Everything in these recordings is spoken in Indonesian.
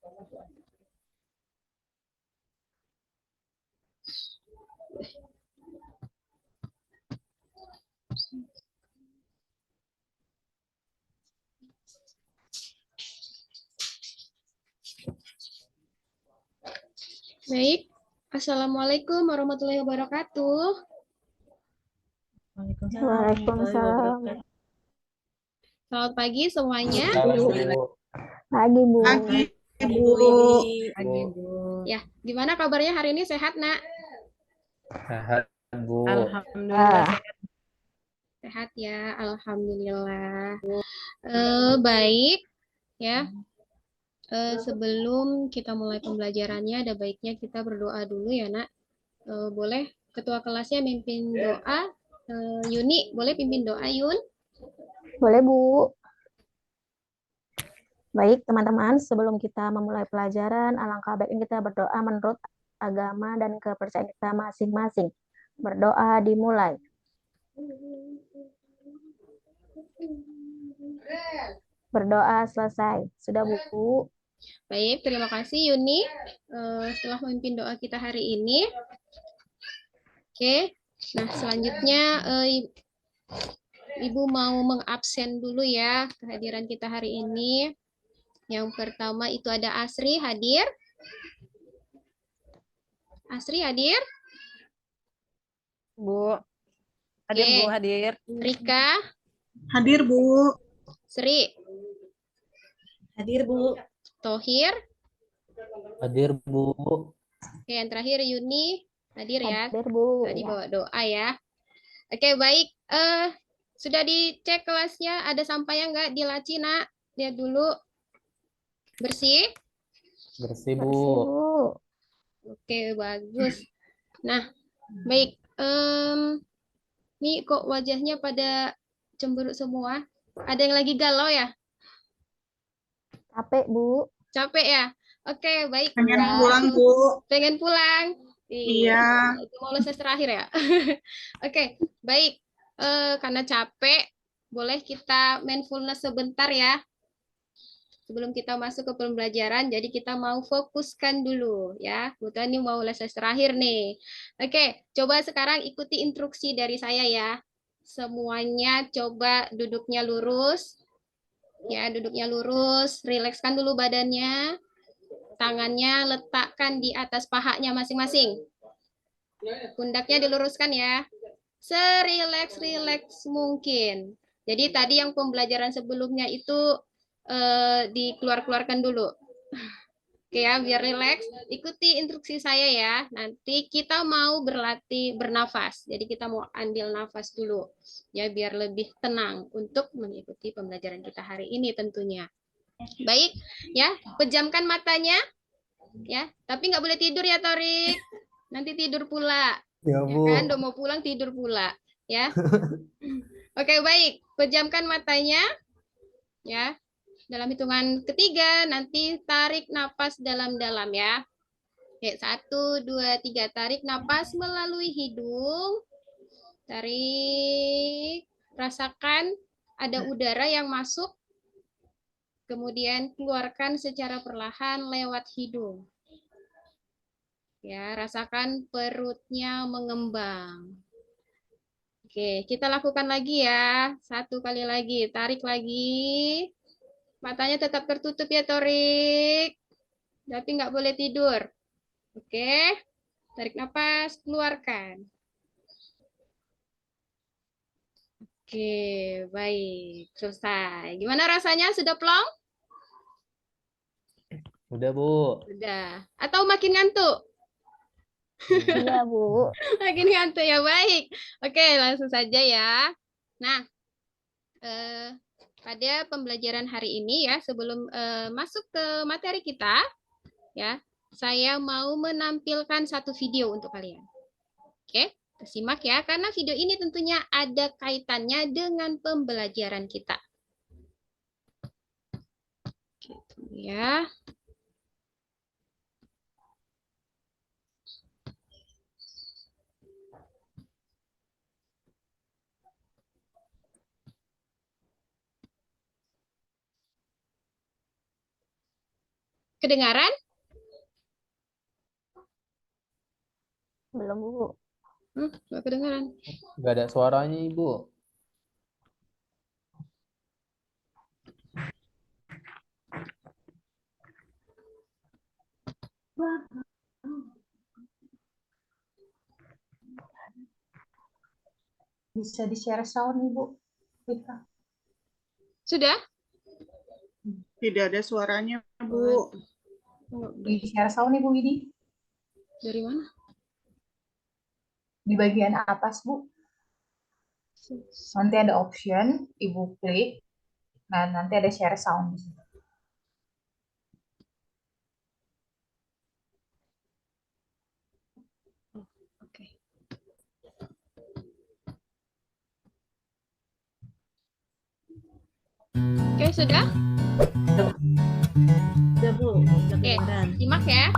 Baik. Assalamualaikum warahmatullahi wabarakatuh. Waalaikumsalam. Selamat pagi semuanya. Pagi, Bu. Pagi, Bu. Pagi, Bu. Ya, gimana kabarnya hari ini? Sehat, Nak? Sehat, Bu. Alhamdulillah sehat. Sehat ya, alhamdulillah. Baik, ya. Sebelum kita mulai pembelajarannya, ada baiknya kita berdoa dulu ya, Nak. Boleh ketua kelasnya mimpin doa. Yuni, boleh pimpin doa, Yun? Boleh, Bu. Baik, teman-teman, sebelum kita memulai pelajaran, alangkah baiknya kita berdoa menurut agama dan kepercayaan kita masing-masing. Berdoa dimulai. Berdoa selesai. Sudah, Bu? Baik, terima kasih Yuni. Setelah memimpin doa kita hari ini. Oke, nah selanjutnya Ibu mau mengabsen dulu ya kehadiran kita hari ini. Yang pertama itu ada Asri hadir. Asri hadir? Bu. Hadir, Oke. Bu, hadir. Rika? Hadir, Bu. Sri? Hadir, Bu. Tohir? Hadir, Bu. Oke, yang terakhir Yuni hadir ya. Hadir, Bu. Tadi bawa doa ya. Oke, baik. Sudah dicek kelasnya, ada sampahnya nggak di laci, Nak? Lihat dulu. Bersih? Bersih, Bu. Bersih, Bu. Oke, bagus. Nah, baik. Nih kok wajahnya pada cemberut semua? Ada yang lagi galau ya? Capek, Bu. Capek ya? Oke, baik. Pengen pulang, Bu. Pengen pulang? Iya. Itu mau les terakhir ya? Oke, baik. Karena capek, boleh kita mindfulness sebentar ya. Sebelum kita masuk ke pembelajaran, jadi kita mau fokuskan dulu ya. Kebetulan ini mau les terakhir nih. Oke, coba sekarang ikuti instruksi dari saya ya. Semuanya coba duduknya lurus. Ya, duduknya lurus, rilekskan dulu badannya. Tangannya letakkan di atas pahanya masing-masing. Pundaknya diluruskan ya. Serileks-rileks mungkin. Jadi tadi yang pembelajaran sebelumnya itu dikeluar-keluarkan dulu. Oke ya, biar rileks. Ikuti instruksi saya ya. Nanti kita mau berlatih bernafas. Jadi kita mau ambil nafas dulu. Ya, biar lebih tenang untuk mengikuti pembelajaran kita hari ini tentunya. Baik, ya. Pejamkan matanya. Ya, tapi nggak boleh tidur ya, Torik. Nanti tidur pula. Ya, Bu. Ya kan, udah mau pulang tidur pula. Ya. Oke, baik. Pejamkan matanya. Ya. Dalam hitungan ketiga, nanti tarik napas dalam-dalam ya. Oke, 1, 2, 3. Tarik napas melalui hidung. Tarik. Rasakan ada udara yang masuk. Kemudian keluarkan secara perlahan lewat hidung. Ya, rasakan perutnya mengembang. Oke, kita lakukan lagi ya. 1 kali lagi. Tarik lagi. Matanya tetap tertutup ya, Torik. Tapi nggak boleh tidur. Oke. Tarik nafas, keluarkan. Oke, baik. Selesai. Gimana rasanya? Sudah plong? Udah, Bu. Sudah. Atau makin ngantuk? Iya, Bu. Makin ngantuk ya, baik. Oke, langsung saja ya. Nah, pada pembelajaran hari ini ya, sebelum masuk ke materi kita, ya, saya mau menampilkan satu video untuk kalian. Oke, kita simak ya, karena video ini tentunya ada kaitannya dengan pembelajaran kita. Gitu ya. Kedengaran? Belum, Bu. Nggak kedengaran. Nggak ada suaranya, Ibu. Bisa di-share sound, Ibu. Rika. Sudah? Tidak ada suaranya, Bu. Waduh. Di-share sound, Ibu Widi. Dari mana? Di bagian atas, Bu. Nanti ada option, Ibu klik. Nah, nanti ada share sound di situ. Oke. Oke, sudah? Udah, Bu. Udah Oke, kedengeran. simak ya.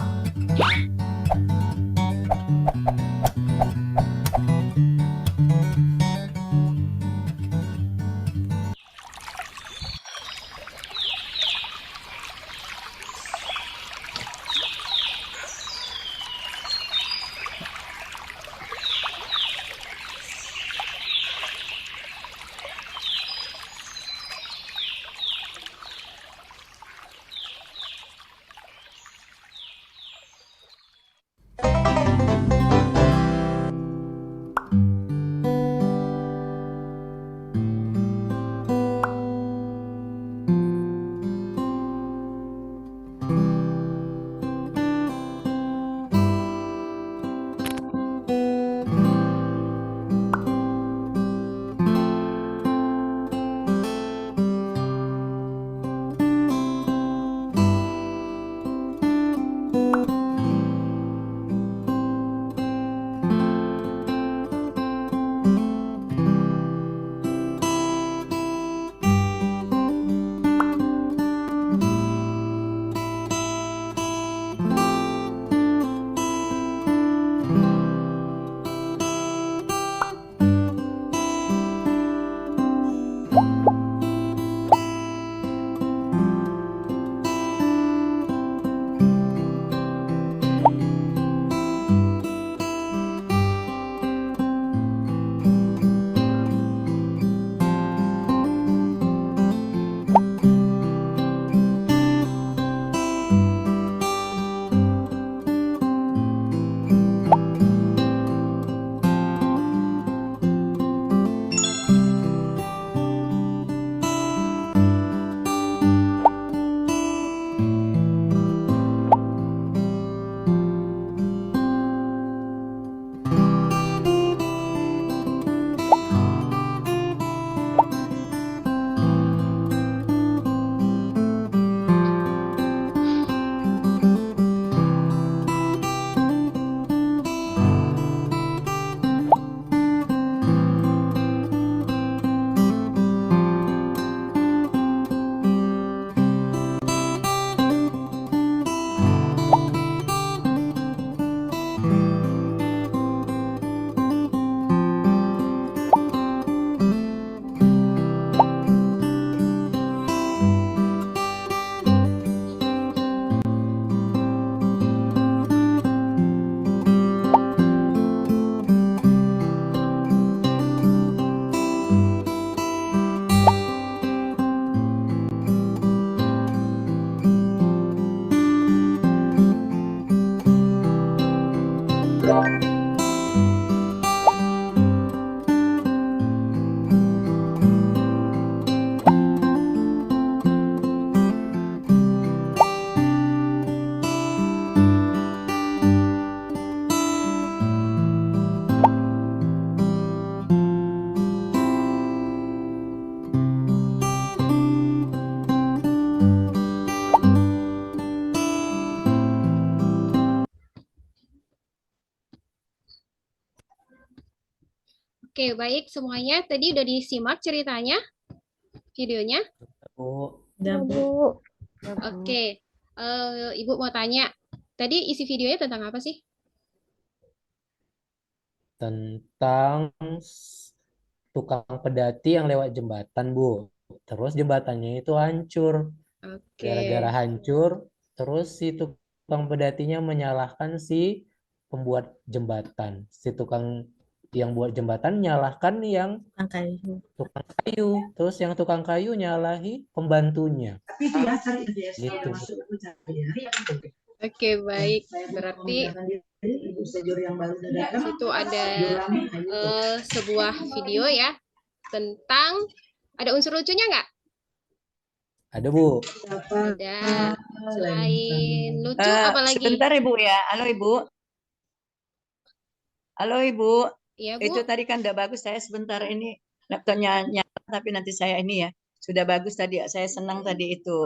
Oke, baik semuanya. Tadi udah disimak ceritanya, videonya. Bu, Udah, Ya, Bu. Bu. Udah, Bu. Oke, Ibu mau tanya. Tadi isi videonya tentang apa sih? tentang tukang pedati yang lewat jembatan, Bu. Terus jembatannya itu hancur. Oke. Gara-gara hancur, Terus si tukang pedatinya menyalahkan si pembuat jembatan. Si tukang yang buat jembatan menyalahkan yang Kayu. tukang kayu. Terus yang tukang kayu nyalahi pembantunya. Gitu. Oke, baik. Berarti di situ ada sebuah video ya tentang ada unsur lucunya nggak? Ada, Bu. Ada. Selain lucu apa lagi? Sebentar Ibu ya. Halo Ibu. Halo Ibu. Iya, Itu Bu. tadi kan udah bagus. Saya sebentar ini laptopnya nyala, tapi nanti saya ini ya. Sudah bagus tadi. Saya senang tadi itu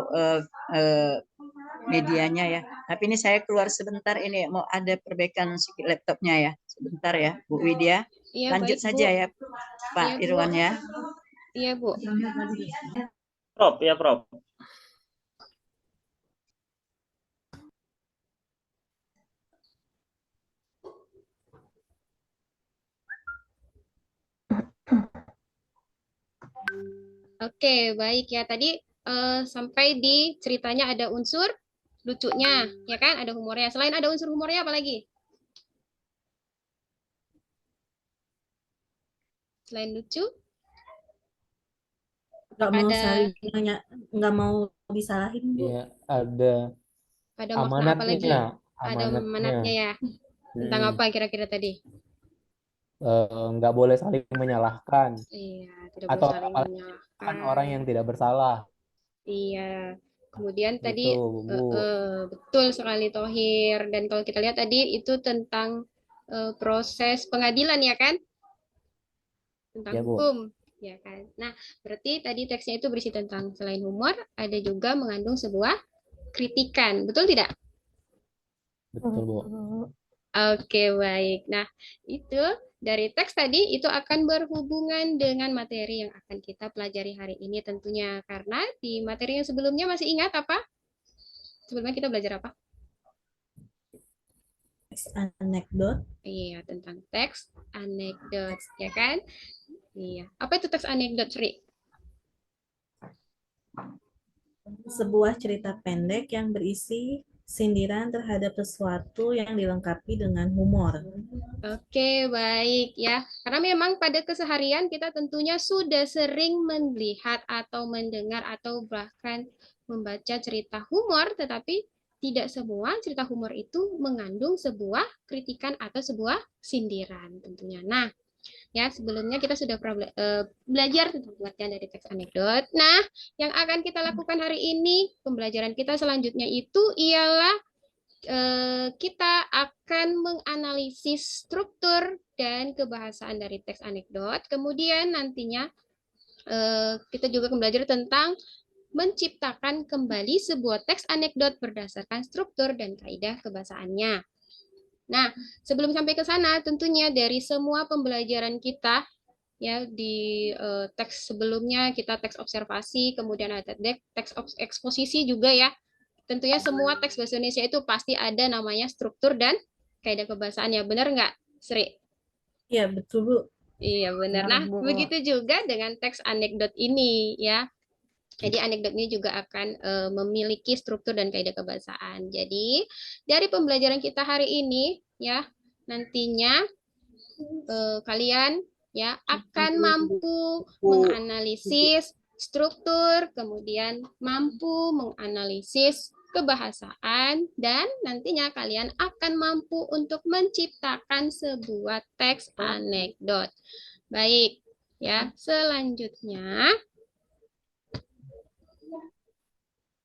medianya ya. Tapi ini saya keluar sebentar ini mau ada perbaikan sedikit laptopnya ya. Sebentar ya, Bu Widya. Iya, Lanjut baik, saja Bu. ya, Pak Iya, Bu. Irwan ya. Iya, Bu. Prof, ya Prof. Oke, baik ya. Tadi sampai di ceritanya ada unsur lucunya, ya kan? Ada humornya. Selain ada unsur humornya apa lagi? Selain lucu, Nggak mau ada saling nggak mau disalahin, Bu. Ya, ada ada makna apa lagi? amanatnya. Ada Amanatnya. manatnya ya. Tentang Hmm. apa kira-kira tadi? Nggak boleh saling menyalahkan. Iya, tidak Atau boleh saling apalagi menyalahkan. orang yang tidak bersalah. Iya. Kemudian tadi Gitu, Bu. betul sekali Thohir. Dan kalau kita lihat tadi itu tentang proses pengadilan ya kan? Tentang Ya, Bu. hukum, ya kan? Nah, berarti tadi teksnya itu berisi tentang selain humor, ada juga mengandung sebuah kritikan, betul tidak? Betul, Bu. Oke, baik. Nah, itu dari teks tadi itu akan berhubungan dengan materi yang akan kita pelajari hari ini tentunya. Karena di materi yang sebelumnya masih ingat apa? Sebelumnya kita belajar apa? Teks anekdot. Iya, tentang teks anekdot, ya kan? Iya. Apa itu teks anekdot, Sri? Sebuah cerita pendek yang berisi sindiran terhadap sesuatu yang dilengkapi dengan humor. Oke, baik ya. Karena memang pada keseharian kita tentunya sudah sering melihat atau mendengar atau bahkan membaca cerita humor, tetapi tidak semua cerita humor itu mengandung sebuah kritikan atau sebuah sindiran tentunya. Nah, ya sebelumnya kita sudah belajar tentang pengertian dari teks anekdot. Nah, yang akan kita lakukan hari ini, pembelajaran kita selanjutnya itu ialah kita akan menganalisis struktur dan kebahasaan dari teks anekdot. Kemudian nantinya kita juga akan belajar tentang menciptakan kembali sebuah teks anekdot berdasarkan struktur dan kaidah kebahasaannya. Nah, sebelum sampai ke sana, tentunya dari semua pembelajaran kita ya di teks sebelumnya kita teks observasi, kemudian ada teks eksposisi juga ya. Tentunya semua teks bahasa Indonesia itu pasti ada namanya struktur dan kaidah kebahasaannya. Benar nggak, Sri? Iya, betul, Bu. Iya, benar. Nah, begitu juga dengan teks anekdot ini ya. Jadi anekdot ini juga akan memiliki struktur dan kaidah kebahasaan. Jadi dari pembelajaran kita hari ini ya, nantinya kalian ya akan mampu menganalisis struktur, kemudian mampu menganalisis kebahasaan, dan nantinya kalian akan mampu untuk menciptakan sebuah teks anekdot. Baik, ya. Selanjutnya,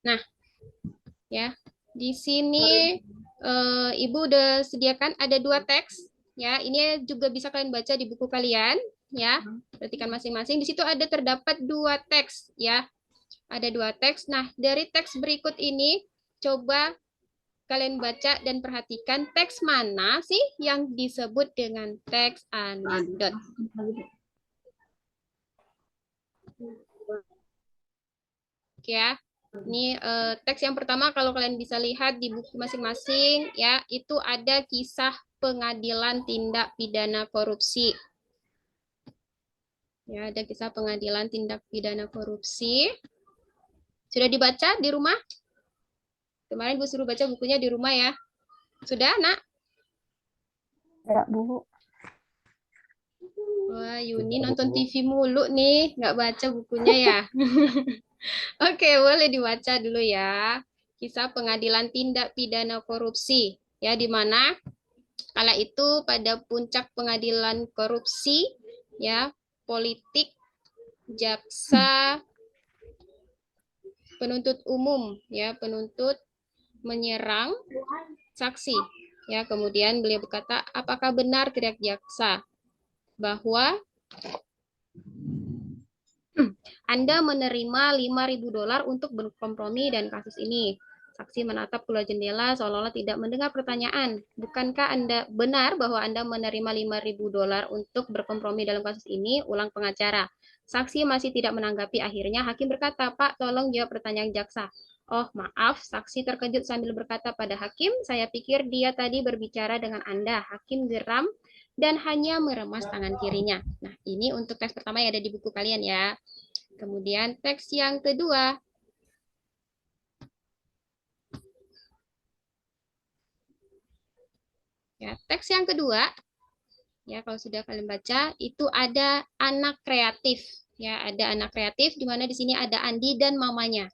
nah, ya, di sini Ibu udah sediakan ada 2 teks, ya. Ini juga bisa kalian baca di buku kalian, ya. Perhatikan masing-masing. Di situ ada terdapat 2 teks, ya. Ada 2 teks. Nah, dari teks berikut ini coba kalian baca dan perhatikan teks mana sih yang disebut dengan teks anekdot. Oke ya. Ini teks yang pertama kalau kalian bisa lihat di buku masing-masing ya, itu ada kisah pengadilan tindak pidana korupsi. Ya, ada kisah pengadilan tindak pidana korupsi. Sudah dibaca di rumah? Kemarin Bu suruh baca bukunya di rumah ya. Sudah, Nak? Ya, Bu. Wah, Yuni Sudah, nonton Bu. TV mulu nih, nggak baca bukunya ya. Oke, boleh dibaca dulu ya. Kisah pengadilan tindak pidana korupsi. Ya, di mana kala itu pada puncak pengadilan korupsi, ya, politik, jaksa, penuntut umum, ya, penuntut menyerang saksi. Ya, kemudian beliau berkata, apakah benar teriak jaksa bahwa Anda menerima $5.000 untuk berkompromi dan kasus ini. Saksi menatap keluar jendela seolah-olah tidak mendengar pertanyaan. Bukankah Anda benar bahwa Anda menerima $5.000 untuk berkompromi dalam kasus ini? Ulang pengacara. Saksi masih tidak menanggapi. Akhirnya hakim berkata, Pak, tolong jawab pertanyaan jaksa. Oh, maaf, saksi terkejut sambil berkata pada hakim, saya pikir dia tadi berbicara dengan Anda. Hakim geram dan hanya meremas tangan kirinya. Nah, ini untuk teks pertama yang ada di buku kalian ya. Kemudian teks yang kedua. Ya, teks yang kedua, ya kalau sudah kalian baca, itu ada anak kreatif. Ya, ada anak kreatif di mana di sini ada Andi dan mamanya.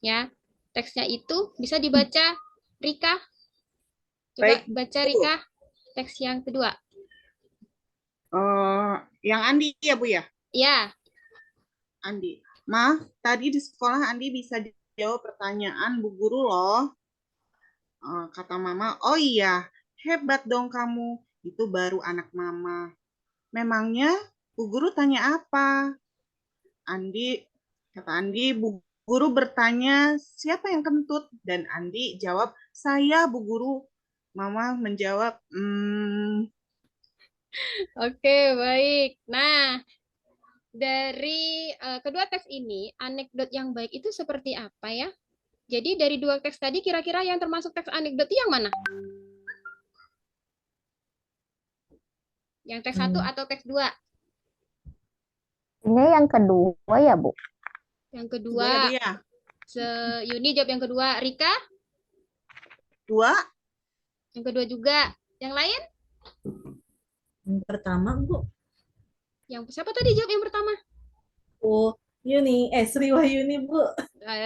Ya, teksnya itu bisa dibaca Rika. Coba Baik. baca Rika, teks yang kedua. Yang Andi ya, Bu ya? Ya, Andi. Ma, tadi di sekolah Andi bisa jawab pertanyaan Bu Guru loh. Kata Mama, oh iya, hebat dong kamu. Itu baru anak Mama. Memangnya Bu Guru tanya apa? Kata Andi, Bu Guru bertanya siapa yang kentut? Dan Andi jawab, saya Bu Guru. Mama menjawab, oke, baik. Nah, dari kedua teks ini, anekdot yang baik itu seperti apa ya? Jadi dari dua teks tadi, kira-kira yang termasuk teks anekdot itu yang mana? Yang teks 1 atau teks 2? Ini yang kedua ya, Bu? Yang dua ya, kedua. Bu ya? Yuni jawab yang kedua. Rika? Dua. Yang kedua juga. Yang lain? Yang pertama, Bu. Yang siapa tadi jawab yang pertama? Oh, Sri Wahyuni, Bu.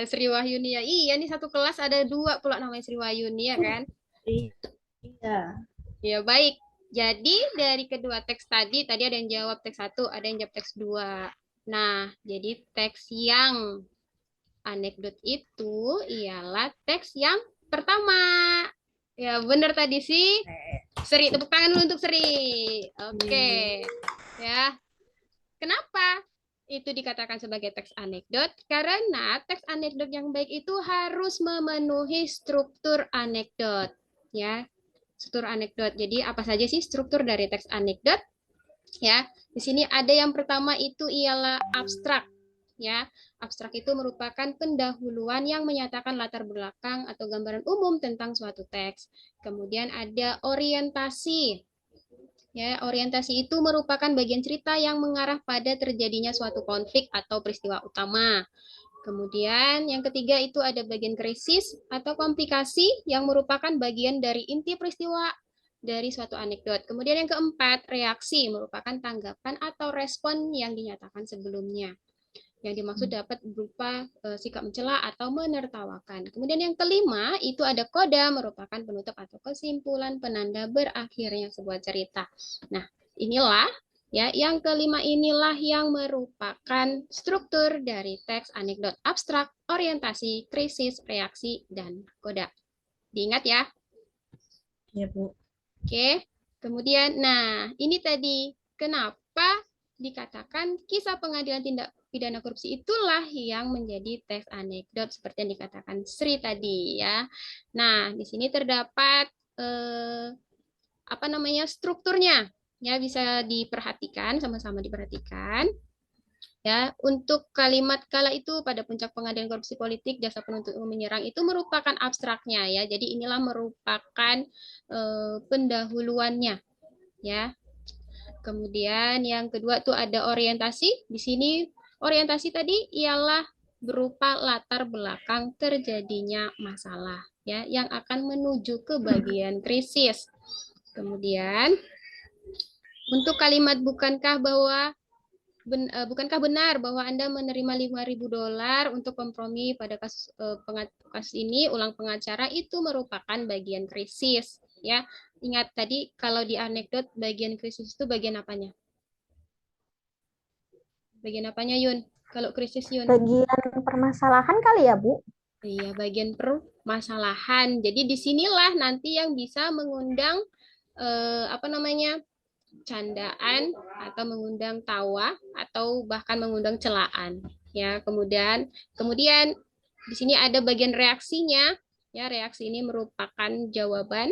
Sri Wahyuni ya. Iya, nih satu kelas ada 2 pula namanya Sri Wahyuni ya kan? Iya. Ya, baik. Jadi dari kedua teks tadi ada yang jawab teks 1, ada yang jawab teks 2. Nah, jadi teks yang anekdot itu ialah teks yang pertama. Ya, benar tadi sih. Sri, tepuk tangan dulu untuk Sri. Oke. Ya. Kenapa itu dikatakan sebagai teks anekdot? Karena teks anekdot yang baik itu harus memenuhi struktur anekdot. Ya, struktur anekdot. Jadi apa saja sih struktur dari teks anekdot? Ya, di sini ada yang pertama itu ialah abstrak. Ya, abstrak itu merupakan pendahuluan yang menyatakan latar belakang atau gambaran umum tentang suatu teks. Kemudian ada orientasi. Ya, orientasi itu merupakan bagian cerita yang mengarah pada terjadinya suatu konflik atau peristiwa utama. Kemudian yang ketiga itu ada bagian krisis atau komplikasi yang merupakan bagian dari inti peristiwa dari suatu anekdot. Kemudian yang keempat, reaksi merupakan tanggapan atau respon yang dinyatakan sebelumnya. Yang dimaksud dapat berupa sikap mencela atau menertawakan. Kemudian yang kelima itu ada koda merupakan penutup atau kesimpulan penanda berakhirnya sebuah cerita. Nah, inilah ya yang kelima inilah yang merupakan struktur dari teks anekdot abstrak, orientasi, krisis, reaksi, dan koda. Diingat ya. Iya, Bu. Oke. Kemudian, nah ini tadi kenapa dikatakan kisah pengadilan tindak pidana korupsi itulah yang menjadi teks anekdot seperti yang dikatakan Sri tadi ya. Nah, di sini terdapat strukturnya ya, bisa diperhatikan, sama-sama diperhatikan. Ya, untuk kalimat kala itu pada puncak pengadilan korupsi politik jaksa penuntut umum menyerang itu merupakan abstraknya ya. Jadi inilah merupakan pendahuluannya ya. Kemudian yang kedua tuh ada orientasi. Di sini orientasi tadi ialah berupa latar belakang terjadinya masalah ya yang akan menuju ke bagian krisis. Kemudian untuk kalimat bukankah benar bahwa Anda menerima $5.000 untuk kompromi pada kasus ini, ulang pengacara itu merupakan bagian krisis, ya. Ingat tadi kalau di anekdot bagian krisis itu bagian apanya? Bagian apanya, Yun? Kalau krisis, Yun? Bagian permasalahan kali ya, Bu? Iya, bagian permasalahan. Jadi disinilah nanti yang bisa mengundang candaan atau mengundang tawa atau bahkan mengundang celaan, ya. Kemudian di sini ada bagian reaksinya, ya. Reaksi ini merupakan jawaban,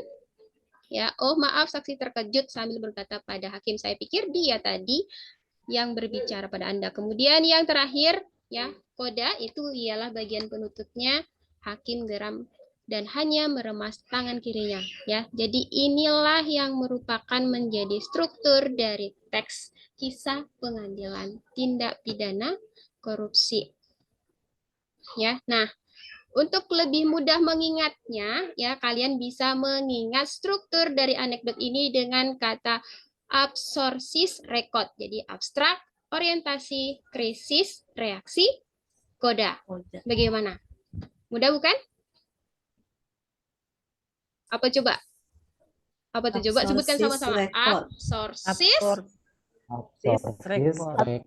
ya. Oh, maaf, saksi terkejut sambil berkata pada hakim, saya pikir dia tadi yang berbicara pada Anda. Kemudian yang terakhir, ya, koda itu ialah bagian penutupnya. Hakim geram dan hanya meremas tangan kirinya, ya. Jadi inilah yang merupakan menjadi struktur dari teks kisah pengadilan tindak pidana korupsi, ya. Nah, untuk lebih mudah mengingatnya, ya, kalian bisa mengingat struktur dari anekdot ini dengan kata absorpsis rekod. Jadi abstrak, orientasi, krisis, reaksi, koda. Bagaimana? Mudah bukan? Apa coba? Apa tuh? Coba sebutkan sama-sama. Absorpsis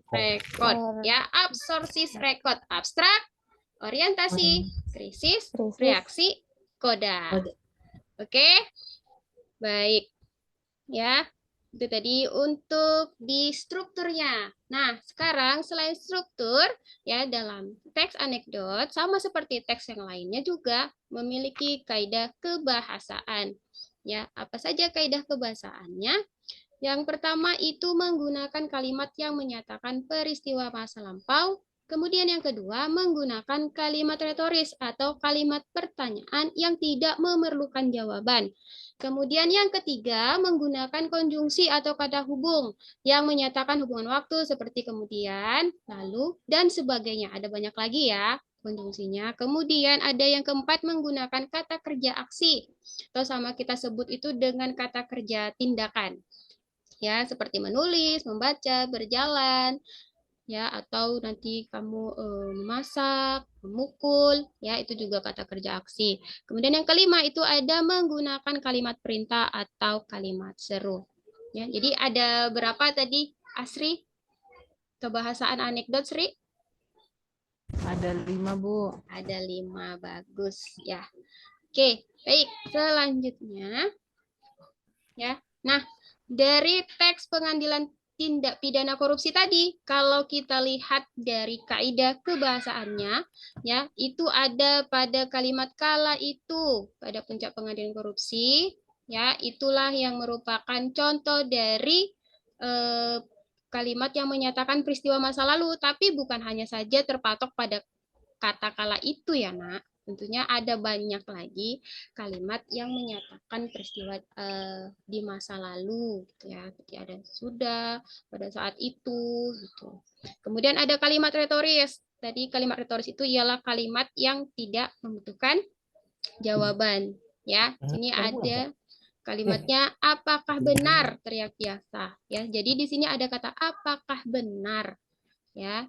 rekod. Ya, absorpsis rekod. Abstrak, orientasi, krisis, reaksi, koda. Oke? Baik. Ya. Itu tadi untuk di strukturnya. Nah, sekarang selain struktur, ya, dalam teks anekdot sama seperti teks yang lainnya juga memiliki kaidah kebahasaan. Ya, apa saja kaidah kebahasaannya? Yang pertama itu menggunakan kalimat yang menyatakan peristiwa masa lampau. Kemudian yang kedua menggunakan kalimat retoris atau kalimat pertanyaan yang tidak memerlukan jawaban. Kemudian yang ketiga menggunakan konjungsi atau kata hubung yang menyatakan hubungan waktu seperti kemudian, lalu, dan sebagainya. Ada banyak lagi ya konjungsinya. Kemudian ada yang keempat menggunakan kata kerja aksi atau sama kita sebut itu dengan kata kerja tindakan. Ya, seperti menulis, membaca, berjalan, ya, atau nanti kamu memasak, memukul, ya, itu juga kata kerja aksi. Kemudian yang kelima itu ada menggunakan kalimat perintah atau kalimat seru. Ya, jadi ada berapa tadi, Asri? Kebahasaan anekdot, Sri? Ada 5, Bu. Ada 5, bagus, ya. Oke, baik. Selanjutnya, ya. Nah, dari teks pengadilan tindak pidana korupsi tadi, kalau kita lihat dari kaidah kebahasaannya, ya, itu ada pada kalimat kala itu, pada puncak pengadilan korupsi, ya, itulah yang merupakan contoh dari kalimat yang menyatakan peristiwa masa lalu, tapi bukan hanya saja terpatok pada kata kala itu ya, Nak. Tentunya ada banyak lagi kalimat yang menyatakan peristiwa di masa lalu, gitu ya. Seperti ada sudah, pada saat itu, gitu. Kemudian ada kalimat retoris. Tadi kalimat retoris itu ialah kalimat yang tidak membutuhkan jawaban, ya. Sini ada kalimatnya apakah benar, teriak biasa, ya. Jadi di sini ada kata apakah benar, ya.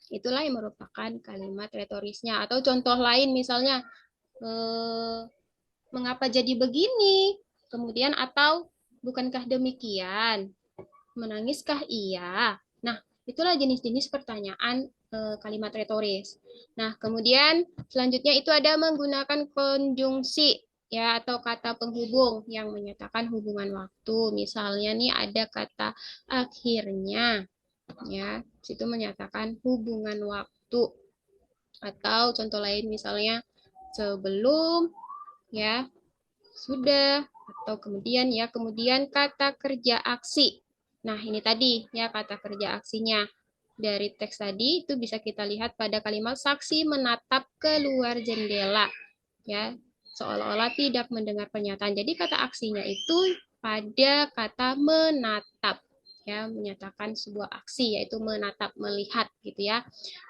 Itulah yang merupakan kalimat retorisnya. Atau contoh lain misalnya, mengapa jadi begini? Kemudian atau bukankah demikian? Menangiskah ia? Nah, itulah jenis-jenis pertanyaan kalimat retoris. Nah, kemudian selanjutnya itu ada menggunakan konjungsi, ya, atau kata penghubung yang menyatakan hubungan waktu. Misalnya nih ada kata akhirnya, ya, situ menyatakan hubungan waktu. Atau contoh lain misalnya sebelum, ya, sudah, atau kemudian, ya, kemudian kata kerja aksi. Nah, ini tadi, ya, kata kerja aksinya. Dari teks tadi itu bisa kita lihat pada kalimat saksi menatap keluar jendela, ya, seolah-olah tidak mendengar pernyataan. Jadi kata aksinya itu pada kata menatap. ya, menyatakan sebuah aksi yaitu menatap, melihat gitu ya.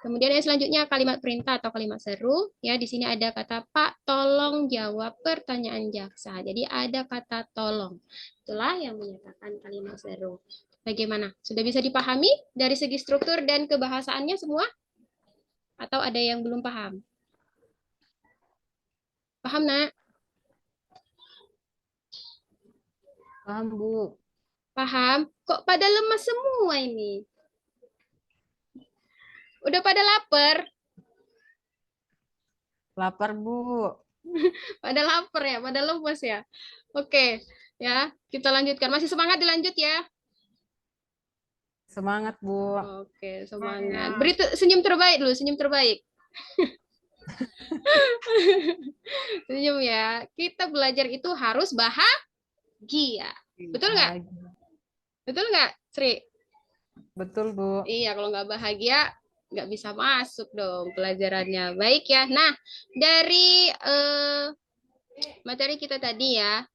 Kemudian yang selanjutnya kalimat perintah atau kalimat seru ya. Di sini ada kata Pak tolong jawab pertanyaan jaksa. Jadi ada kata tolong. Itulah yang menyatakan kalimat seru. Bagaimana? Sudah bisa dipahami dari segi struktur dan kebahasaannya semua? Atau ada yang belum paham? Paham, Nak? Paham, Bu. Paham? Kok pada lemas semua ini? Udah pada lapar? Lapar, Bu. Pada lapar ya, pada lemas ya. Oke, ya, kita lanjutkan. Masih semangat dilanjut ya? Semangat, Bu. Oke, semangat. Beri senyum terbaik dulu, senyum terbaik. Senyum ya. Kita belajar itu harus bahagia. Betul nggak? Bahagia. Betul nggak, Sri? Betul, Bu. Iya, kalau nggak bahagia, nggak bisa masuk dong pelajarannya. Baik ya. Nah, dari materi kita tadi ya.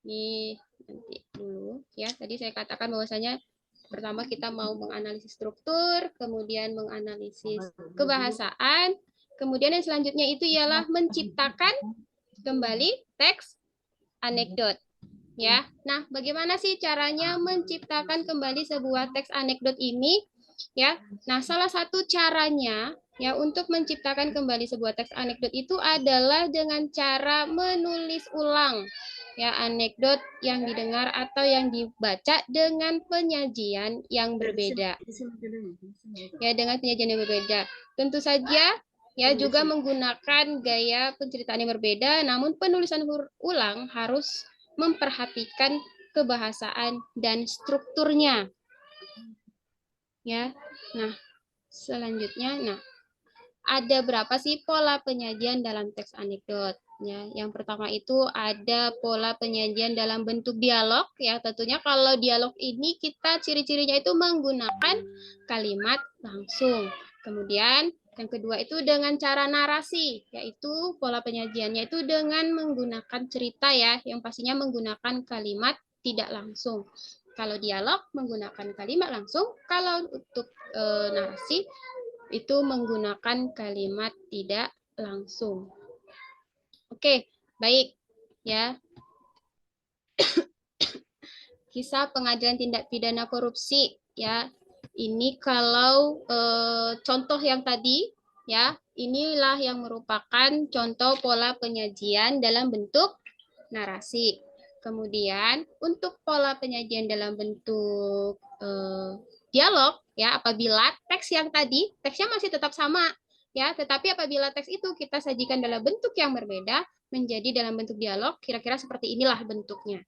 Nih, nanti dulu ya. Tadi saya katakan bahwasanya pertama kita mau menganalisis struktur, kemudian menganalisis kebahasaan, kemudian yang selanjutnya itu ialah menciptakan kembali teks anekdot. Ya, nah bagaimana sih caranya menciptakan kembali sebuah teks anekdot ini? Ya, nah salah satu caranya ya untuk menciptakan kembali sebuah teks anekdot itu adalah dengan cara menulis ulang ya anekdot yang didengar atau yang dibaca dengan penyajian yang berbeda. Ya, dengan penyajian yang berbeda. Tentu saja ya juga menggunakan gaya penceritaan yang berbeda, namun penulisan ulang harus memperhatikan kebahasaan dan strukturnya. Ya. Nah, selanjutnya ada berapa sih pola penyajian dalam teks anekdot? Ya, yang pertama itu ada pola penyajian dalam bentuk dialog ya. Tentunya kalau dialog ini kita ciri-cirinya itu menggunakan kalimat langsung. Kemudian yang kedua itu dengan cara narasi, yaitu pola penyajiannya itu dengan menggunakan cerita ya, yang pastinya menggunakan kalimat tidak langsung. Kalau dialog menggunakan kalimat langsung, kalau untuk narasi itu menggunakan kalimat tidak langsung. Oke, baik ya. Kisah pengadilan tindak pidana korupsi ya. Ini kalau contoh yang tadi ya, inilah yang merupakan contoh pola penyajian dalam bentuk narasi. Kemudian untuk pola penyajian dalam bentuk dialog ya, apabila teks yang tadi teksnya masih tetap sama ya, tetapi apabila teks itu kita sajikan dalam bentuk yang berbeda menjadi dalam bentuk dialog, kira-kira seperti inilah bentuknya.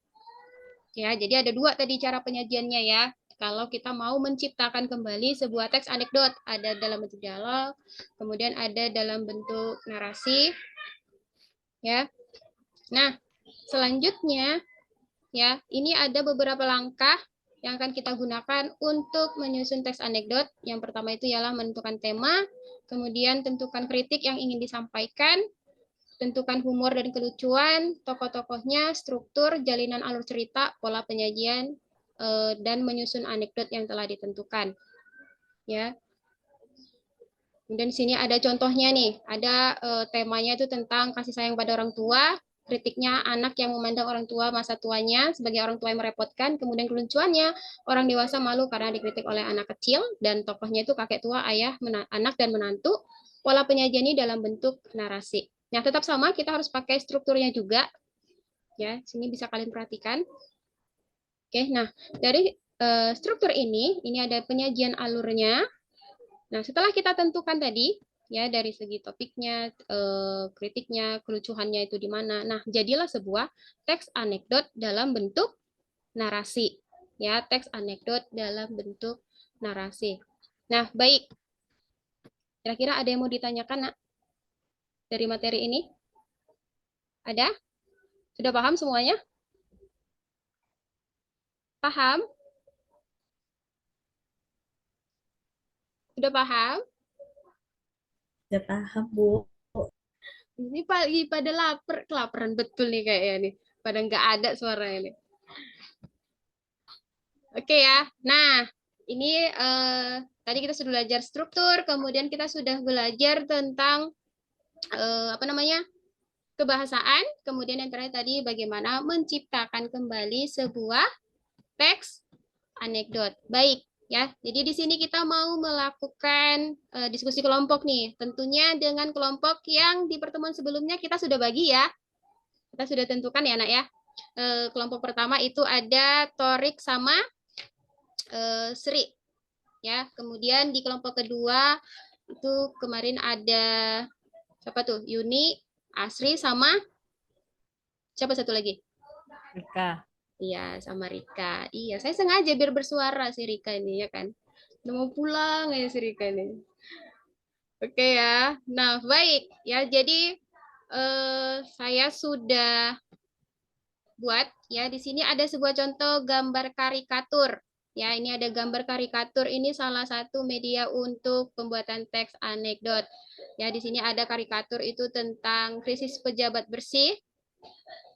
Ya, jadi ada dua tadi cara penyajiannya ya. Kalau kita mau menciptakan kembali sebuah teks anekdot, ada dalam bentuk dialog, kemudian ada dalam bentuk narasi. Ya. Nah, selanjutnya ya, ini ada beberapa langkah yang akan kita gunakan untuk menyusun teks anekdot. Yang pertama itu ialah menentukan tema, kemudian tentukan kritik yang ingin disampaikan, tentukan humor dan kelucuan, tokoh-tokohnya, struktur, jalinan alur cerita, pola penyajian, dan menyusun anekdot yang telah ditentukan. Ya. Kemudian di sini ada contohnya nih, ada temanya itu tentang kasih sayang pada orang tua, kritiknya anak yang memandang orang tua masa tuanya sebagai orang tua yang merepotkan, kemudian kelucuannya orang dewasa malu karena dikritik oleh anak kecil, dan tokohnya itu kakek tua, ayah, anak, dan menantu. Pola penyajian ini dalam bentuk narasi. Nah, tetap sama, kita harus pakai strukturnya juga. Ya, sini bisa kalian perhatikan. Oke, nah dari struktur ini ada penyajian alurnya. Nah, setelah kita tentukan tadi, ya dari segi topiknya, kritiknya, kelucuannya itu di mana. Nah, jadilah sebuah teks anekdot dalam bentuk narasi. Ya, teks anekdot dalam bentuk narasi. Nah, baik. Kira-kira ada yang mau ditanyakan, Nak? Dari materi ini? Ada? Sudah paham semuanya? Paham? Sudah paham? Sudah paham, Bu. Ini pagi pada lapar, kelaparan betul nih kayaknya nih. Pada nggak ada suaranya nih. Oke ya. Nah, ini tadi kita sudah belajar struktur, kemudian kita sudah belajar tentang apa namanya? Kebahasaan, kemudian yang terakhir tadi bagaimana menciptakan kembali sebuah teks anekdot. Baik, ya. Jadi di sini kita mau melakukan diskusi kelompok nih. Tentunya dengan kelompok yang di pertemuan sebelumnya kita sudah bagi ya. Kita sudah tentukan ya, Nak ya. Kelompok pertama itu ada Torik sama Sri. Ya, kemudian di kelompok kedua itu kemarin ada siapa tuh? Yuni, Asri sama siapa satu lagi? Rika. Iya, sama Rika. Iya, saya sengaja biar bersuara si Rika ini ya kan. Udah mau pulang ya si Rika ini. Oke ya. Nah, baik ya. Jadi saya sudah buat ya di sini ada sebuah contoh gambar karikatur. Ya, ini ada gambar karikatur. Ini salah satu media untuk pembuatan teks anekdot. Ya, di sini ada karikatur itu tentang krisis pejabat bersih.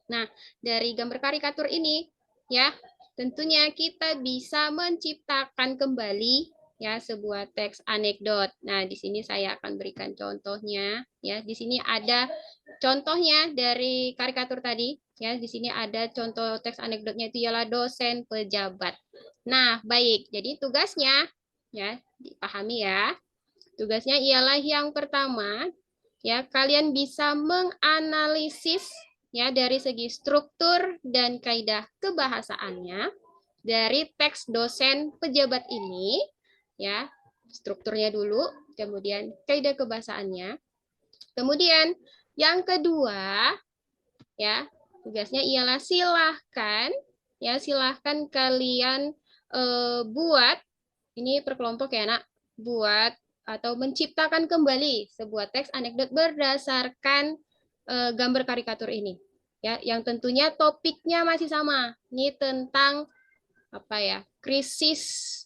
Nah, dari gambar karikatur ini ya, tentunya kita bisa menciptakan kembali ya sebuah teks anekdot. Nah, di sini saya akan berikan contohnya ya. Di sini ada contohnya dari karikatur tadi ya. Di sini ada contoh teks anekdotnya itu ialah dosen pejabat. Nah, baik. Jadi tugasnya ya, dipahami ya. Tugasnya ialah yang pertama ya, kalian bisa menganalisis ya dari segi struktur dan kaidah kebahasaannya dari teks dosen pejabat ini ya, strukturnya dulu, kemudian kaidah kebahasaannya. Kemudian yang kedua ya, tugasnya ialah silahkan kalian buat ini per kelompok ya Nak, buat atau menciptakan kembali sebuah teks anekdot berdasarkan gambar karikatur ini. Ya, yang tentunya topiknya masih sama. Ini tentang apa ya? Krisis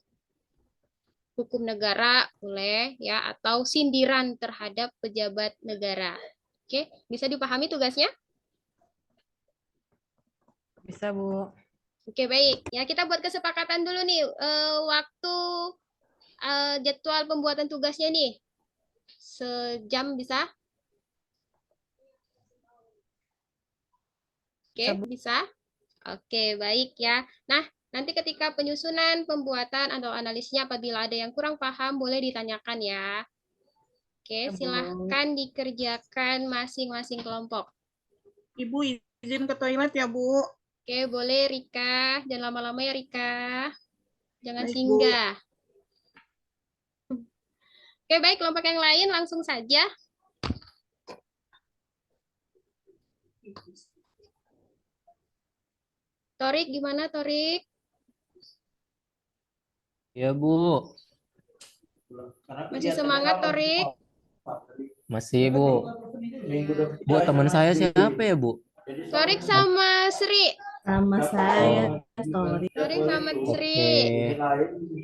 hukum negara boleh ya atau sindiran terhadap pejabat negara. Oke, bisa dipahami tugasnya? Bisa, Bu. Oke, baik. Ya, kita buat kesepakatan dulu nih waktu jadwal pembuatan tugasnya nih. Sejam bisa? Oke, bisa? Oke, baik ya. Nah, nanti ketika penyusunan, pembuatan, atau analisnya apabila ada yang kurang paham, boleh ditanyakan ya. Oke, silahkan dikerjakan masing-masing kelompok. Ibu izin ke toilet ya, Bu. Oke, boleh Rika. Jangan lama-lama ya Rika. Jangan Baik, Bu. singgah. Oke, baik. Kelompok yang lain langsung saja. Torik, gimana Torik? Ya, Bu. Masih semangat Torik? Masih, Bu. Bu, teman saya siapa ya, Bu? Torik sama Sri. Sama saya, Torik. Torik sama Sri.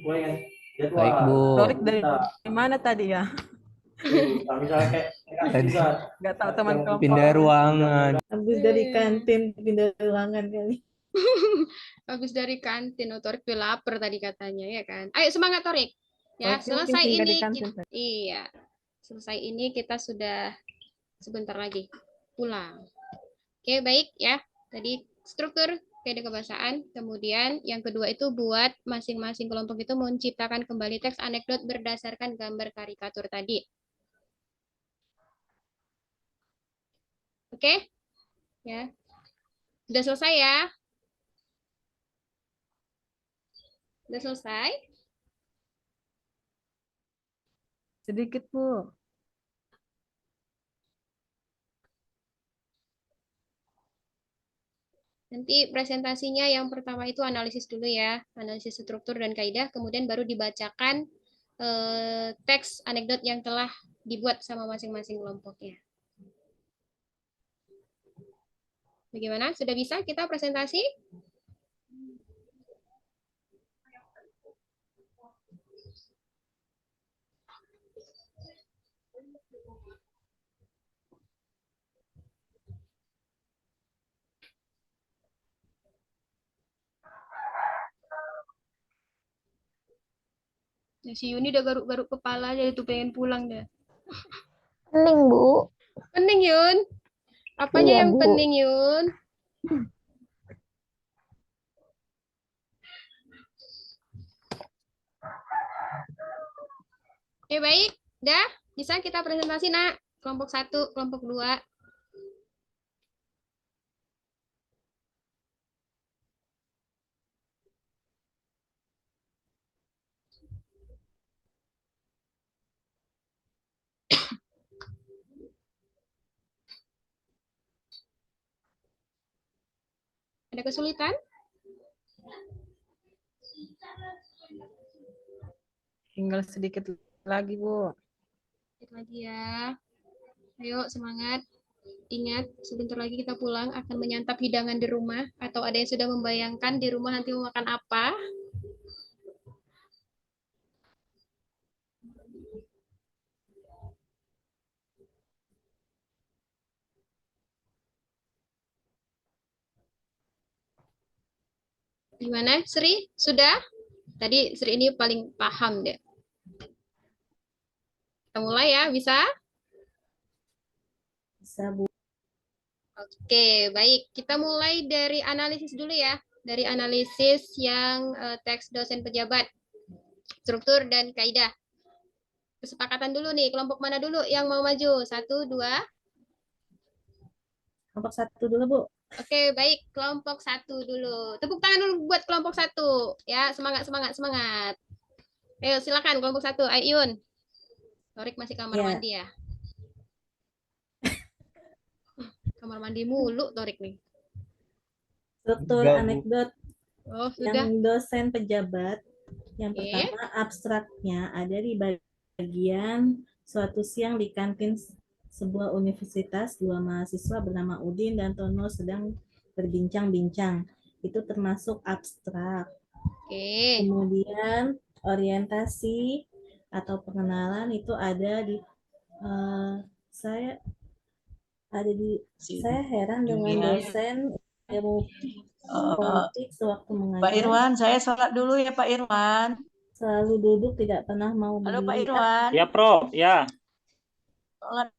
Oke. Baik, Bu. Torik dari mana tadi ya? Tadi Nggak tahu teman kelompok. pindah ruangan. Habis dari kantin pindah ruangan kali. Habis dari kantin, oh, Torik udah lapar tadi katanya ya kan. Ayo semangat Torik. Ya, Oke, selesai mungkin singgah di ini kantin, Pak. iya. Selesai ini kita sudah sebentar lagi pulang. Oke, baik ya. Tadi struktur kaidah kebahasaan, kemudian yang kedua itu buat masing-masing kelompok itu menciptakan kembali teks anekdot berdasarkan gambar karikatur tadi. Oke? Ya. Sudah selesai ya? Sudah selesai? Sedikit, Bu. Nanti presentasinya yang pertama itu analisis dulu ya, analisis struktur dan kaidah, kemudian baru dibacakan teks anekdot yang telah dibuat sama masing-masing kelompoknya. Bagaimana? Sudah bisa kita presentasi? Ya, si Yuni udah garuk-garuk kepala aja itu pengen pulang dah. Pening, Bu. Pening Yun. Apanya Iya, yang Bu. pening Yun? Oke baik, dah bisa kita presentasi nak. Kelompok 1, kelompok 2. Ada kesulitan? Tinggal sedikit lagi, Bu. Sedikit lagi ya. Ayo semangat. Ingat, sebentar lagi kita pulang akan menyantap hidangan di rumah. Atau ada yang sudah membayangkan di rumah nanti mau makan apa? Gimana, Sri? Sudah? Tadi Sri ini paling paham deh. Kita mulai ya, bisa? Bisa, Bu. Oke, baik. Kita mulai dari analisis dulu ya. Dari analisis yang teks dosen pejabat, struktur dan kaidah. Kesepakatan dulu nih, kelompok mana dulu yang mau maju? 1, 2. Kelompok 1 dulu, Bu. Oke, baik. Kelompok 1 dulu. Tepuk tangan dulu buat kelompok 1. Ya, semangat, semangat, semangat. Ayo, silakan kelompok 1. Ayun. Torik masih kamar Ya. mandi ya? Kamar mandi mulu Torik nih. Struktur Enggak, Bu. anekdot Oh, sudah. yang dosen pejabat. Yang Oke. pertama, abstraknya ada di bagian suatu siang di kantin sebuah universitas, dua mahasiswa bernama Udin dan Tono sedang berbincang-bincang. Itu termasuk abstrak. Oke. Kemudian orientasi atau pengenalan itu ada di saya heran dengan dosen ilmu politik sewaktu Pak mengajar Irwan, saya sholat dulu ya Pak Irwan. selalu duduk, tidak pernah mau Halo Pak berdiri. Irwan. Ya, Prof. Ya. Sholat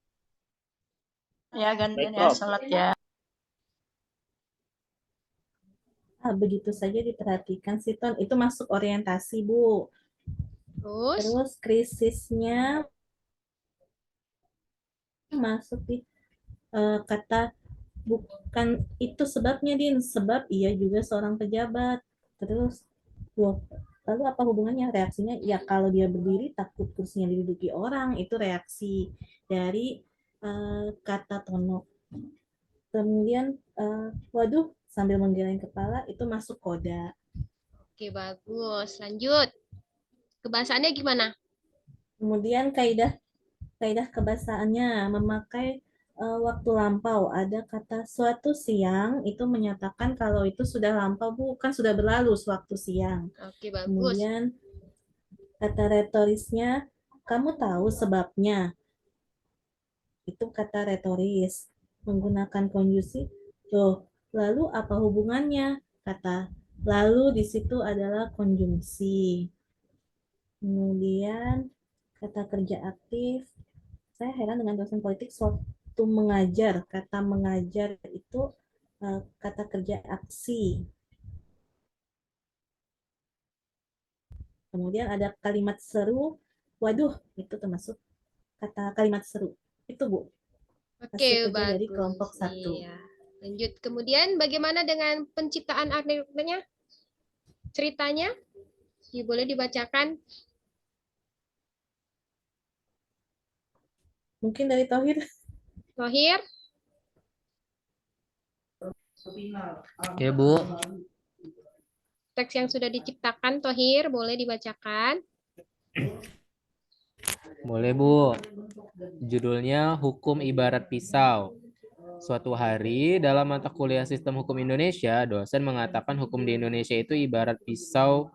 ya, gantian Baik, ya, Prof. sholat ya. Begitu saja diperhatikan sih, Ton. Itu masuk orientasi, Bu. Terus? Terus krisisnya masuk di kata bukan itu sebabnya, Din. Sebab ia juga seorang pejabat. Terus, loh, lalu apa hubungannya? Reaksinya, ya kalau dia berdiri takut kursinya diduduki orang. Itu reaksi dari kata Tono. Kemudian, waduh, sambil menggeleng kepala, itu masuk koda. Oke, bagus. Lanjut. Kebahasaannya gimana? Kemudian kaidah kebahasaannya memakai waktu lampau. Ada kata suatu siang, itu menyatakan kalau itu sudah lampau, bukan sudah berlalu suatu siang. Oke, bagus. Kemudian kata retorisnya, kamu tahu sebabnya. Itu kata retoris. Menggunakan konjusi, loh, lalu apa hubungannya? Kata lalu di situ adalah konjungsi. Kemudian kata kerja aktif. Saya heran dengan dosen politik waktu mengajar. Kata mengajar itu kata kerja aksi. Kemudian ada kalimat seru. Waduh, itu termasuk kata kalimat seru. Itu, Bu. Oke, Hasil kerja bagus. dari kelompok 1. Iya. Lanjut. Kemudian bagaimana dengan penciptaan anekdotanya? Ceritanya? Ya, boleh dibacakan. Mungkin dari Tohir. Tohir? Ya, Bu. Teks yang sudah diciptakan, Tohir, boleh dibacakan. Boleh, Bu. Judulnya Hukum Ibarat Pisau. Suatu hari dalam mata kuliah Sistem Hukum Indonesia, dosen mengatakan hukum di Indonesia itu ibarat pisau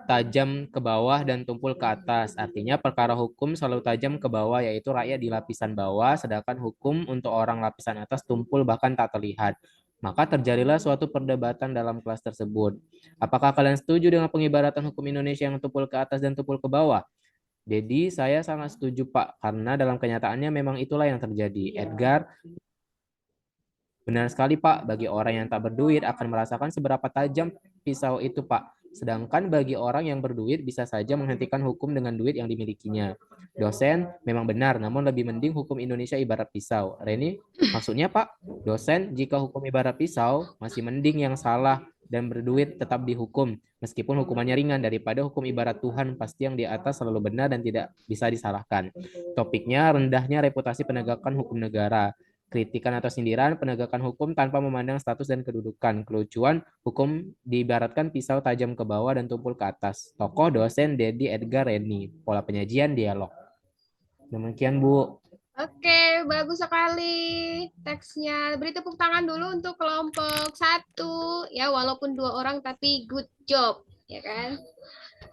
tajam ke bawah dan tumpul ke atas. Artinya perkara hukum selalu tajam ke bawah, yaitu rakyat di lapisan bawah, sedangkan hukum untuk orang lapisan atas tumpul bahkan tak terlihat. Maka terjadilah suatu perdebatan dalam kelas tersebut. Apakah kalian setuju dengan pengibaratan hukum Indonesia yang tumpul ke atas dan tumpul ke bawah? Jadi saya sangat setuju Pak, karena dalam kenyataannya memang itulah yang terjadi. Edgar, benar sekali Pak, bagi orang yang tak berduit akan merasakan seberapa tajam pisau itu Pak. Sedangkan bagi orang yang berduit bisa saja menghentikan hukum dengan duit yang dimilikinya. Dosen memang benar, namun lebih mending hukum Indonesia ibarat pisau. Reni, maksudnya Pak, dosen jika hukum ibarat pisau masih mending yang salah dan berduit tetap dihukum, meskipun hukumannya ringan daripada hukum ibarat Tuhan pasti yang di atas selalu benar dan tidak bisa disalahkan. Topiknya rendahnya reputasi penegakan hukum negara. Kritikan atau sindiran penegakan hukum tanpa memandang status dan kedudukan. Kelucuan hukum diibaratkan pisau tajam ke bawah dan tumpul ke atas. Tokoh dosen Dedi Edgar Reni. Pola penyajian dialog. Demikian Bu. Oke, bagus sekali teksnya. Beri tepuk tangan dulu untuk kelompok 1 ya, walaupun 2 orang tapi good job ya kan.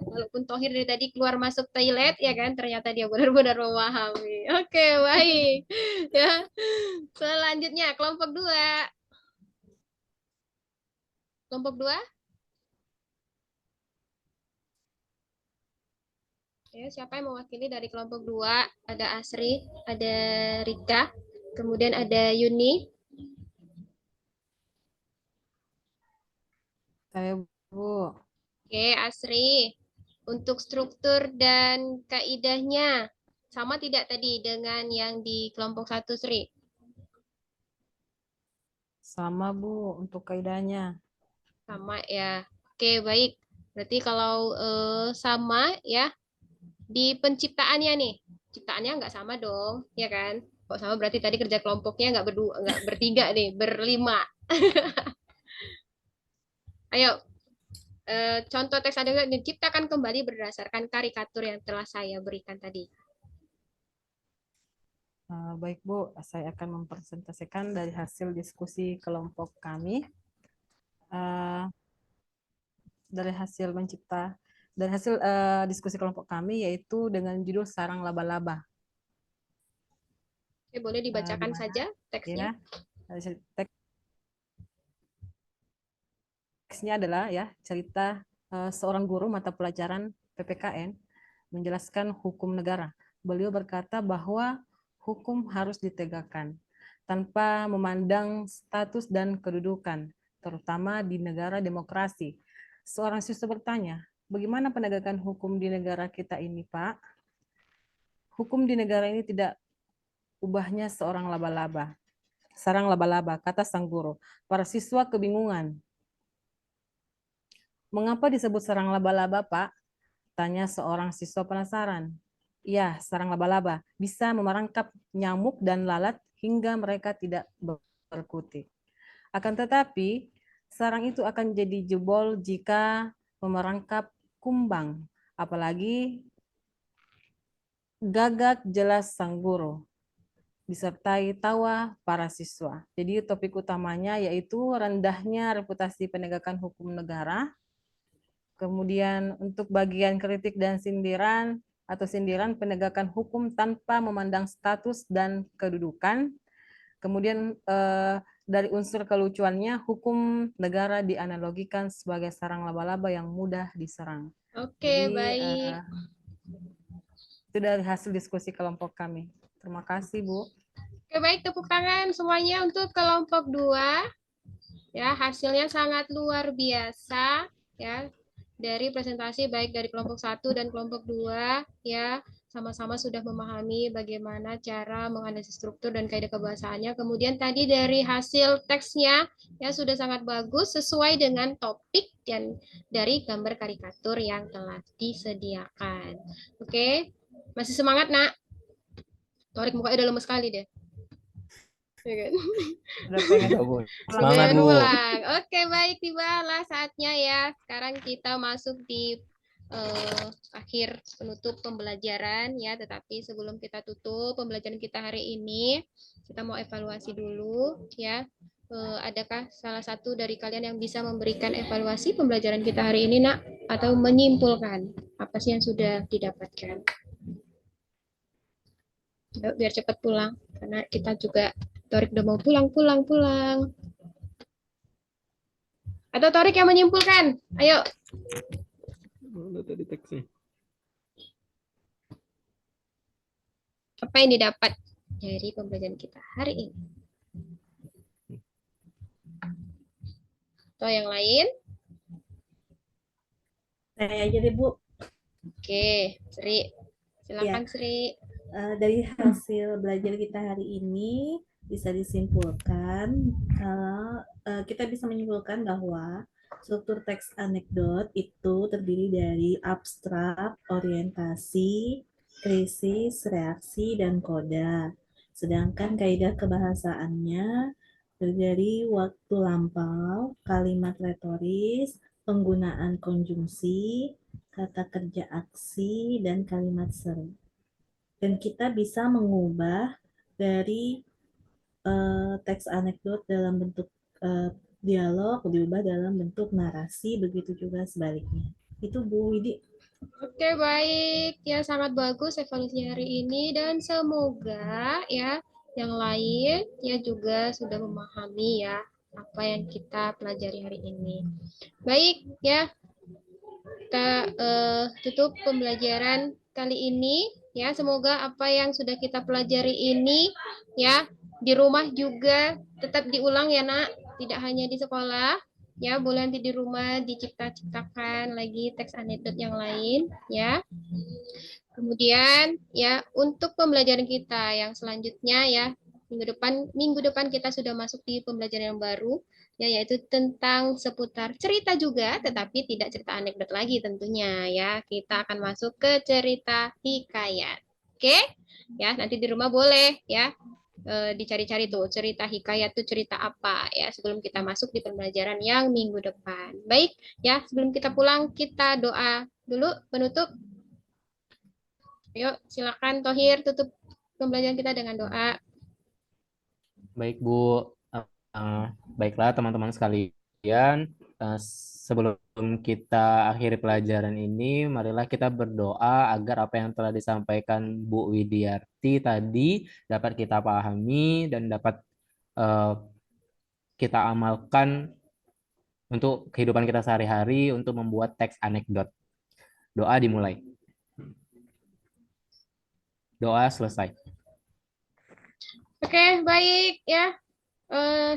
Walaupun Tohir dari tadi keluar masuk toilet ya kan, ternyata dia benar-benar memahami. Oke, baik. Ya. Selanjutnya kelompok 2. Kelompok 2. Ya, siapa yang mewakili dari kelompok 2? Ada Asri, ada Rika, kemudian ada Yuni. Saya, Bu. Oke, Asri. Untuk struktur dan kaidahnya, sama tidak tadi dengan yang di kelompok 1, Sri? Sama, Bu, untuk kaidahnya. Sama ya. Oke, baik. Berarti kalau sama ya, di penciptaannya nih, ciptaannya nggak sama dong, ya kan? Kok sama berarti tadi kerja kelompoknya nggak berdua, nggak bertiga nih, berlima. Ayo, contoh teks adegan diciptakan kembali berdasarkan karikatur yang telah saya berikan tadi. Baik Bu, saya akan mempresentasikan dari hasil diskusi kelompok kami. Dari hasil diskusi kelompok kami, yaitu dengan judul Sarang Laba-Laba. Oke, boleh dibacakan saja teksnya. Ya, teksnya adalah ya cerita seorang guru mata pelajaran PPKN menjelaskan hukum negara. Beliau berkata bahwa hukum harus ditegakkan tanpa memandang status dan kedudukan, terutama di negara demokrasi. Seorang siswa bertanya, bagaimana penegakan hukum di negara kita ini, Pak? Hukum di negara ini tidak ubahnya seorang laba-laba. Sarang laba-laba, kata sang guru. Para siswa kebingungan. Mengapa disebut sarang laba-laba, Pak? Tanya seorang siswa penasaran. Ya, sarang laba-laba bisa memerangkap nyamuk dan lalat hingga mereka tidak berkutik. Akan tetapi, sarang itu akan jadi jebol jika memerangkap kumbang, apalagi gagak, jelas sang guru, disertai tawa para siswa. Jadi topik utamanya yaitu rendahnya reputasi penegakan hukum negara. Kemudian untuk bagian kritik dan sindiran atau sindiran penegakan hukum tanpa memandang status dan kedudukan. Kemudian dari unsur kelucuannya, hukum negara dianalogikan sebagai sarang laba-laba yang mudah diserang. Oke, Jadi, baik. Itu dari hasil diskusi kelompok kami. Terima kasih, Bu. Oke, baik. Tepuk tangan semuanya untuk kelompok 2. Ya, hasilnya sangat luar biasa. Ya, dari presentasi baik dari kelompok 1 dan kelompok 2. Ya, sama-sama sudah memahami bagaimana cara menganalisis struktur dan kaidah kebahasaannya. Kemudian tadi dari hasil teksnya ya sudah sangat bagus sesuai dengan topik dan dari gambar karikatur yang telah disediakan. Oke, masih semangat, Nak? Torik mukanya udah lemes sekali deh. Ya kan? Semangat, Bu. Oke, baik, tibalah saatnya ya. Sekarang kita masuk di akhir penutup pembelajaran ya, tetapi sebelum kita tutup pembelajaran kita hari ini, kita mau evaluasi dulu ya. Adakah salah satu dari kalian yang bisa memberikan evaluasi pembelajaran kita hari ini, Nak, atau menyimpulkan apa sih yang sudah didapatkan? Biar cepat pulang karena kita juga Torik udah mau pulang. Atau Torik yang menyimpulkan? Ayo. Mana tadi teksnya? Apa yang didapat dari pembelajaran kita hari ini? Atau yang lain? Saya aja deh, Bu. Oke, Sri. Silakan, Sri. Dari hasil belajar kita hari ini bisa disimpulkan kalau kita bisa menyimpulkan bahwa struktur teks anekdot itu terdiri dari abstrak, orientasi, krisis, reaksi, dan koda. Sedangkan kaidah kebahasaannya terdiri waktu lampau, kalimat retoris, penggunaan konjungsi, kata kerja aksi, dan kalimat seri. Dan kita bisa mengubah dari teks anekdot dalam bentuk dialog diubah dalam bentuk narasi, begitu juga sebaliknya. Itu Bu Widi. Oke, baik. Ya, sangat bagus evaluasi hari ini dan semoga ya yang lain ya juga sudah memahami ya apa yang kita pelajari hari ini. Baik, ya. Kita tutup pembelajaran kali ini ya. Semoga apa yang sudah kita pelajari ini ya di rumah juga tetap diulang ya, Nak. Tidak hanya di sekolah. Ya, boleh nanti di rumah dicipta-ciptakan lagi teks anekdot yang lain ya. Kemudian ya untuk pembelajaran kita yang selanjutnya ya minggu depan kita sudah masuk di pembelajaran yang baru ya, yaitu tentang seputar cerita juga, tetapi tidak cerita anekdot lagi tentunya ya. Kita akan masuk ke cerita hikayat. Oke? Ya, nanti di rumah boleh ya dicari-cari tuh cerita hikayat tuh cerita apa ya sebelum kita masuk di pembelajaran yang minggu depan. Baik, ya, sebelum kita pulang kita doa dulu penutup. Yuk, silakan Tohir tutup pembelajaran kita dengan doa. Baik, Bu. Baiklah teman-teman sekalian, sebelum kita akhiri pelajaran ini, marilah kita berdoa agar apa yang telah disampaikan Bu Widiarti tadi dapat kita pahami dan dapat kita amalkan untuk kehidupan kita sehari-hari untuk membuat teks anekdot. Doa dimulai. Doa selesai. Oke, baik ya.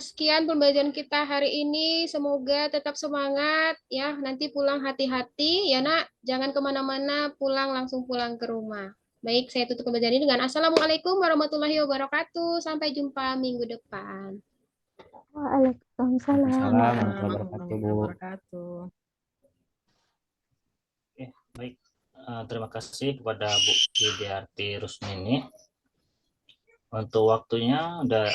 Sekian pembelajaran kita hari ini. Semoga tetap semangat ya. Nanti pulang hati-hati ya, Nak. Jangan kemana-mana, pulang langsung pulang ke rumah. Baik, saya tutup pembelajaran ini dengan Assalamualaikum warahmatullahi wabarakatuh. Sampai jumpa minggu depan. Waalaikumsalam. Assalamualaikum warahmatullahi wabarakatuh, Bu. wabarakatuh. Oke, baik. Terima kasih kepada Bu Widiarti Rusmini untuk waktunya. Udah